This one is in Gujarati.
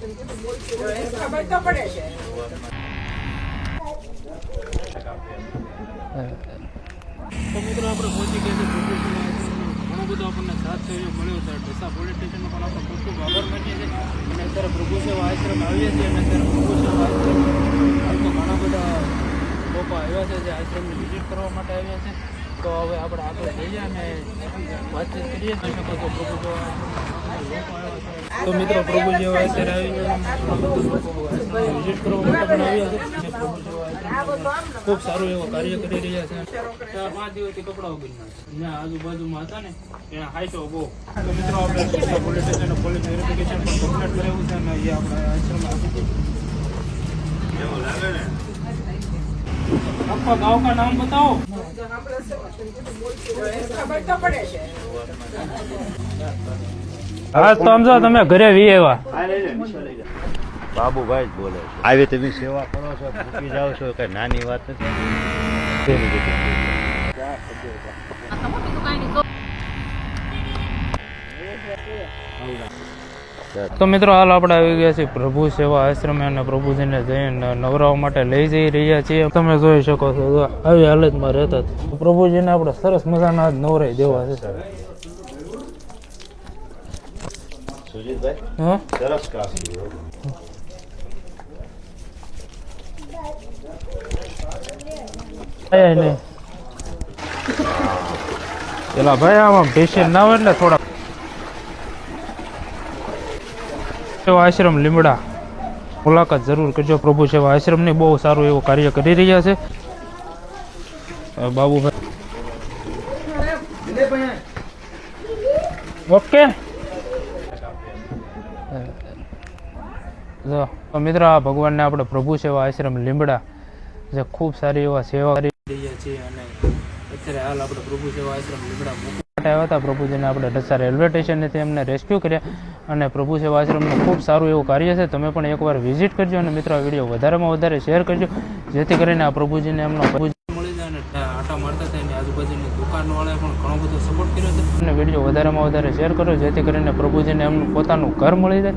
ખબર તો પડે છે. તો મિત્રો આપણે પહોંચી ગયા છે ઘણો બધો આપણને સાથ સહયોગ મળ્યો છે. ડીસા પોલીસ સ્ટેશનનો પણ આપણે ખૂબ ખૂબ આભાર માનીએ છીએ. અને અત્યારે પ્રભુ સેવા આશ્રમ આવીએ છીએ અને અત્યારે પ્રભુ સેવા આશ્રમ હાલ તો ઘણા બધા લોકો આવ્યા છે જે આશ્રમની વિઝિટ કરવા માટે આવ્યા છે. તો હવે આપણે આગળ જઈએ અને વાતચીત કરીએ. જોઈ શકો છો પ્રભુ સેવા તો મિત્રો પ્રભુ જેવા અત્યારે આવી વિઝિટ કરવા માટે પણ આવ્યા છે. અને પ્રભુ જેવા ખૂબ સારું એવું કાર્ય કરી રહ્યા છે. 5 દિવસથી કપડાઓ બન્યા જ્યાં આજુબાજુમાં હતા ને ત્યાં હાઈટો બહુ. તો મિત્રો આપણે પોલીસ સ્ટેશન પોલીસ વેરિફિકેશન પણ કમ્પ્લીટ કરેલું છે અને એ આપણે આશ્રમ આપી એવું લાગે ને. आपका गांव का नाम बताओ. ખબર તો પડે છે. હા તો સમજો તમે ઘરે વી આવ્યા. બાબુભાઈ જ બોલે છે. આવી તમે સેવા કરો છો, મૂકી જાઓ છો, કઈ નાની વાત નથી. તો મિત્રો હાલ આપણે આવી ગયા છીએ પ્રભુ સેવા આશ્રમે અને પ્રભુજીને જઈને નવરાવવા માટે લઈ જઈ રહ્યા છીએ. તમે જોઈ શકો છો આવી હાલતમાં રહેતા પ્રભુજીને આપણે સરસ મજાના નવરાઈ દેવા છે. સુજીતભાઈ હા સરસ કામ કર્યું. નહીં પેલા ભાઈ આમાં પેશન્ટ ના હોય એટલે થોડા આશ્રમ લીમડા મુલાકાત જરૂર કરજો. પ્રભુ સેવા આશ્રમની બહુ સારું એવું કાર્ય કરી રહ્યા છે બાબુભાઈ. ઓકે જો મિત્રો આ ભગવાનને આપણે પ્રભુ સેવા આશ્રમ લીમડા જે ખૂબ સારી એવા સેવા કરી રહ્યા છીએ અને અત્યારે હાલ આપણે પ્રભુ સેવા આશ્રમ લીમડા માટે આવ્યા હતા. પ્રભુજીને આપણે ડીસા રેલવે સ્ટેશનેથી એમને રેસ્ક્યુ કર્યા અને પ્રભુ સેવા આશ્રમનું ખૂબ સારું એવું કાર્ય છે. તમે પણ એકવાર વિઝિટ કરજો અને મિત્રો આ વિડીયો વધારેમાં વધારે શેર કરજો જેથી કરીને આ પ્રભુજીને એમનો મળી જાય અને આટા મારતા થાય અને આજુબાજુની દુકાનવાળાએ પણ ઘણો બધો સપોર્ટ કર્યો છે. અને વિડીયો વધારેમાં વધારે શેર કરો જેથી કરીને પ્રભુજીને એમનું પોતાનું ઘર મળી જાય.